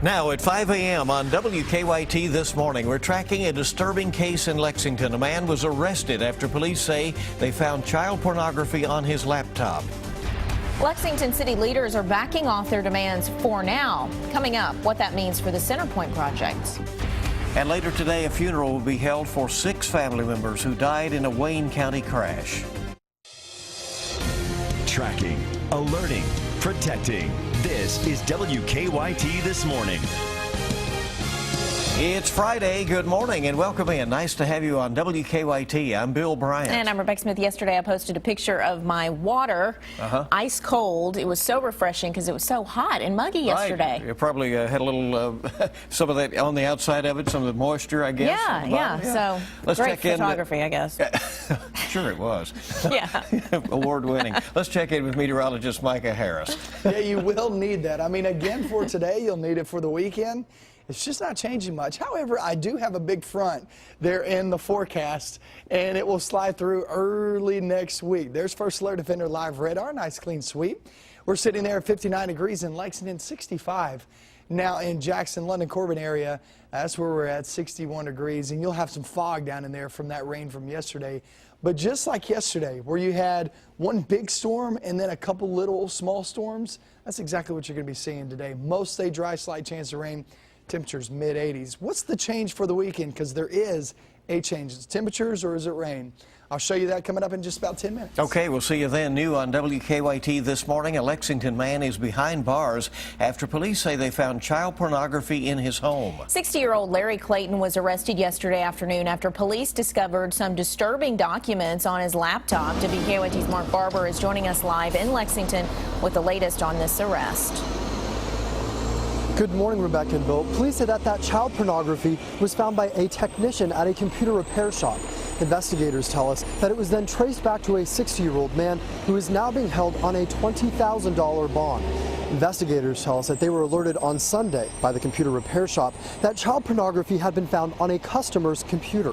Now at 5 a.m. on WKYT this morning, we're tracking a disturbing case in Lexington. A man was arrested after police say they found child pornography on his laptop. Lexington city leaders are backing off their demands for now. Coming up, what that means for the Centerpoint project. And later today, a funeral will be held for 6 family members who died in a Wayne County crash. Tracking, alerting, protecting. This is WKYT This Morning. It's Friday. Good morning and welcome in. Nice to have you on WKYT. I'm Bill Bryant. And I'm Rebecca Smith. Yesterday I posted a picture of my water, ice cold. It was so refreshing because it was so hot and muggy yesterday. You probably had a little, some of that on the outside of it, some of the moisture, I guess. Yeah. So let's great check in. Photography, I guess. Sure it was. Yeah. Award-winning. Let's check in with meteorologist Micah Harris. Yeah, you will need that. I mean, again, for today, you'll need it for the weekend. It's just not changing much. However, I do have a big front there in the forecast, and it will slide through early next week. There's First Alert Defender Live Radar, nice clean sweep. We're sitting there at 59 degrees in Lexington, 65. Now in Jackson, London, Corbin area, that's where we're at, 61 degrees, and you'll have some fog down in there from that rain from yesterday. But just like yesterday, where you had one big storm and then a couple little small storms, that's exactly what you're going to be seeing today. Mostly dry, slight chance of rain. Temperatures mid-80s. What's the change for the weekend? Because there is a change. Is it temperatures or is it rain? I'll show you that coming up in just about 10 minutes. Okay, we'll see you then. New on WKYT this morning, a Lexington man is behind bars after police say they found child pornography in his home. 60-year-old Larry Clayton was arrested yesterday afternoon after police discovered some disturbing documents on his laptop. WKYT's Mark Barber is joining us live in Lexington with the latest on this arrest. Good morning, Rebecca and Bill. Police say that child pornography was found by a technician at a computer repair shop. Investigators tell us that it was then traced back to a 60-year-old man who is now being held on a $20,000 bond. Investigators tell us that they were alerted on Sunday by the computer repair shop that child pornography had been found on a customer's computer.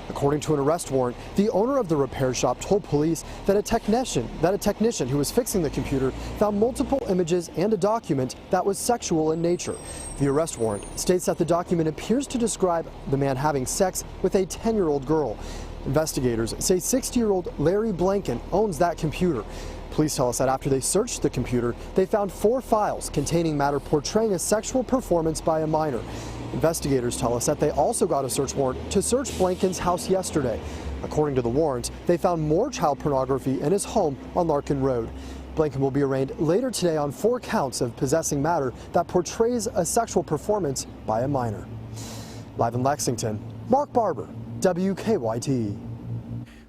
According to an arrest warrant, the owner of the repair shop told police that a technician who was fixing the computer found multiple images and a document that was sexual in nature. The arrest warrant states that the document appears to describe the man having sex with a 10-year-old girl. Investigators say 60-year-old Larry Blanken owns that computer. Police tell us that after they searched the computer, they found 4 files containing matter portraying a sexual performance by a minor. Investigators tell us that they also got a search warrant to search Blanken's house yesterday. According to the warrant, they found more child pornography in his home on Larkin Road. Blanken will be arraigned later today on 4 counts of possessing matter that portrays a sexual performance by a minor. Live in Lexington, Mark Barber, WKYT.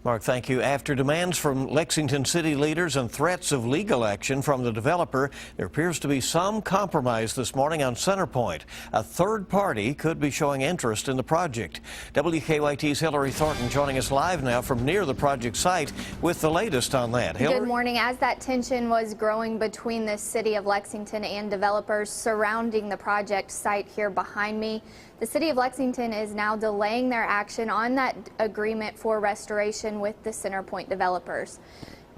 Mark, thank you. After demands from Lexington city leaders and threats of legal action from the developer, there appears to be some compromise this morning on Centerpoint. A third party could be showing interest in the project. WKYT's Hillary Thornton joining us live now from near the project site with the latest on that. Hillary? Good morning. As that tension was growing between the city of Lexington and developers surrounding the project site here behind me, the city of Lexington is now delaying their action on that agreement for restoration with the Centerpoint developers.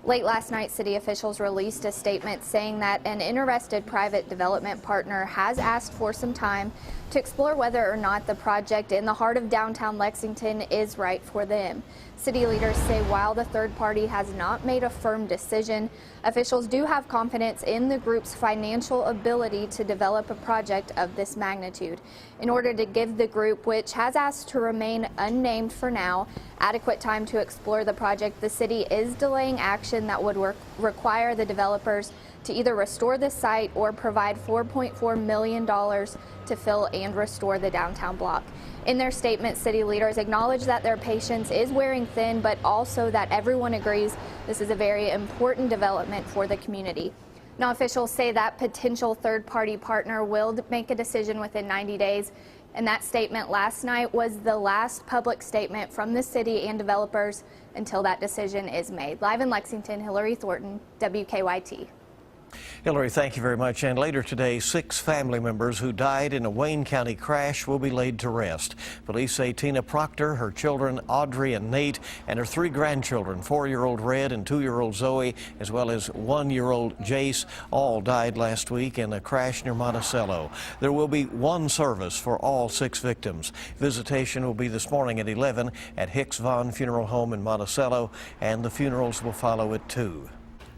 Late last night, city officials released a statement saying that an interested private development partner has asked for some time to explore whether or not the project in the heart of downtown Lexington is right for them. City leaders say while the third party has not made a firm decision, officials do have confidence in the group's financial ability to develop a project of this magnitude. In order to give the group, which has asked to remain unnamed for now, adequate time to explore the project, the city is delaying action that would require the developers to either restore the site or provide $4.4 million to fill and restore the downtown block. In their statement, city leaders acknowledge that their patience is wearing thin, but also that everyone agrees this is a very important development for the community. Now, officials say that potential third-party partner will make a decision within 90 days, and that statement last night was the last public statement from the city and developers until that decision is made. Live in Lexington, Hillary Thornton, WKYT. Hillary, thank you very much. And later today, 6 family members who died in a Wayne County crash will be laid to rest. Police say Tina Proctor, her children Audrey and Nate, and her 3 grandchildren, 4-year-old Red and 2-year-old Zoe, as well as 1-year-old Jace, all died last week in a crash near Monticello. There will be one service for all 6 victims. Visitation will be this morning at 11 at Hicks Vaughn Funeral Home in Monticello, and the funerals will follow at 2.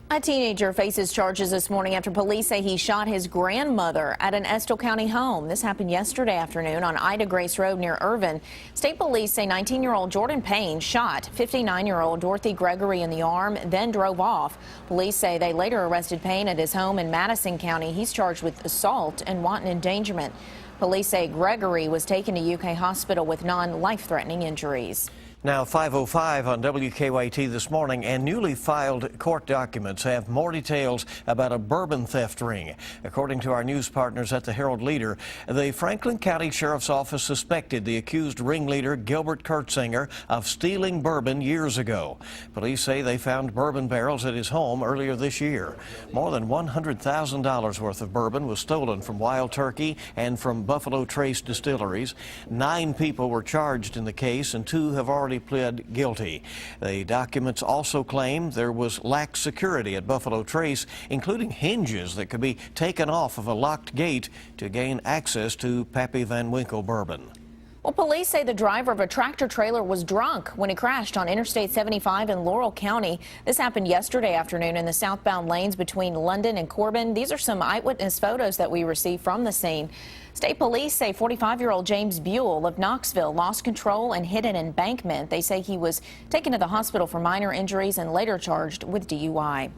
A teenager faces charges this morning after police say he shot his grandmother at an Estill County home. This happened yesterday afternoon on Ida Grace Road near Irvin. State police say 19-year-old Jordan Payne shot 59-year-old Dorothy Gregory in the arm, then drove off. Police say they later arrested Payne at his home in Madison County. He's charged with assault and wanton endangerment. Police say Gregory was taken to UK Hospital with non-life-threatening injuries. Now 5:05 on WKYT this morning, and newly filed court documents have more details about a bourbon theft ring. According to our news partners at the Herald-Leader, the Franklin County Sheriff's Office suspected the accused ringleader, Gilbert Kurtzinger, of stealing bourbon years ago. Police say they found bourbon barrels at his home earlier this year. More than $100,000 worth of bourbon was stolen from Wild Turkey and from Buffalo Trace distilleries. 9 people were charged in the case, and 2 have already pled guilty. The documents also claim there was lax security at Buffalo Trace, including hinges that could be taken off of a locked gate to gain access to Pappy Van Winkle bourbon. Well, police say the driver of a tractor trailer was drunk when he crashed on Interstate 75 in Laurel County. This happened yesterday afternoon in the southbound lanes between London and Corbin. These are some eyewitness photos that we received from the scene. State police say 45-year-old James Buell of Knoxville lost control and hit an embankment. They say he was taken to the hospital for minor injuries and later charged with DUI.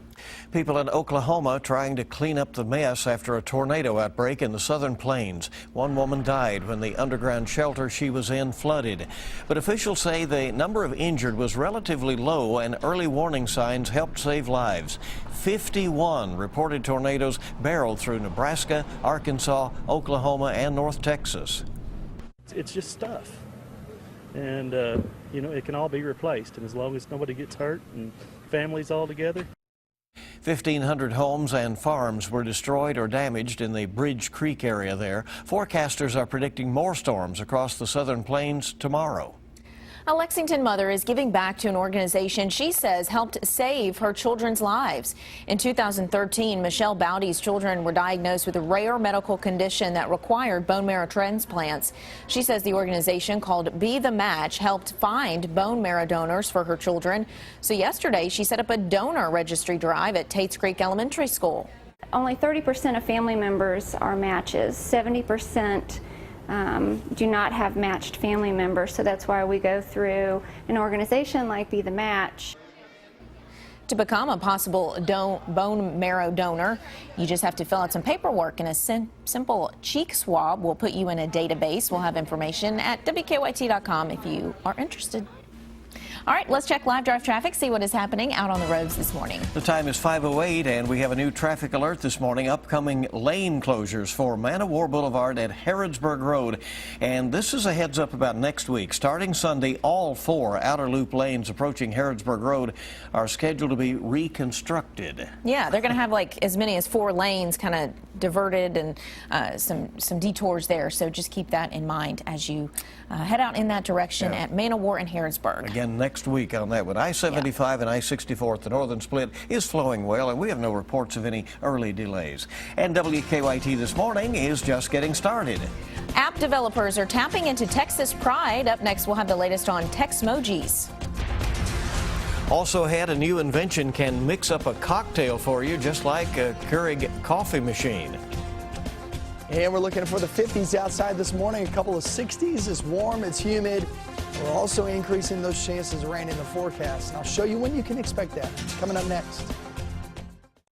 People in Oklahoma trying to clean up the mess after a tornado outbreak in the southern plains. One woman died when the underground shelter she was in flooded. But officials say the number of injured was relatively low and early warning signs helped save lives. 51 reported tornadoes barreled through Nebraska, Arkansas, Oklahoma, and North Texas. It's just stuff. And, you know, it can all be replaced. And as long as nobody gets hurt and families all together. 1,500 homes and farms were destroyed or damaged in the Bridge Creek area there. Forecasters are predicting more storms across the southern plains tomorrow. A Lexington mother is giving back to an organization she says helped save her children's lives. In 2013, Michelle Bowdy's children were diagnosed with a rare medical condition that required bone marrow transplants. She says the organization called Be the Match helped find bone marrow donors for her children. So yesterday, she set up a donor registry drive at Tates Creek Elementary School. Only 30% of family members are matches. 70% do not have matched family members, so that's why we go through an organization like Be the Match. To become a possible bone marrow donor, you just have to fill out some paperwork, and a simple cheek swab will put you in a database. We'll have information at WKYT.com if you are interested. All right, let's check live drive traffic, see what is happening out on the roads this morning. The time is 5:08, and we have a new traffic alert this morning. Upcoming lane closures for Man of War Boulevard at Harrodsburg Road. And this is a heads up about next week. Starting Sunday, all 4 outer loop lanes approaching Harrodsburg Road are scheduled to be reconstructed. Yeah, they're going to have like as many as 4 lanes kind of diverted and some detours there. So just keep that in mind as you head out in that direction at Man of War and Harrodsburg. Again, next week on that one. I-75 and I-64 at the northern split is flowing well, and we have no reports of any early delays. And WKYT this morning is just getting started. App developers are tapping into Texas pride. Up next, we'll have the latest on Texmojis. Also ahead, a new invention can mix up a cocktail for you, just like a Keurig coffee machine. And we're looking for the 50s outside this morning, a couple of 60s. It's warm, it's humid. We're also increasing those chances of rain in the forecast. And I'll show you when you can expect that. Coming up next.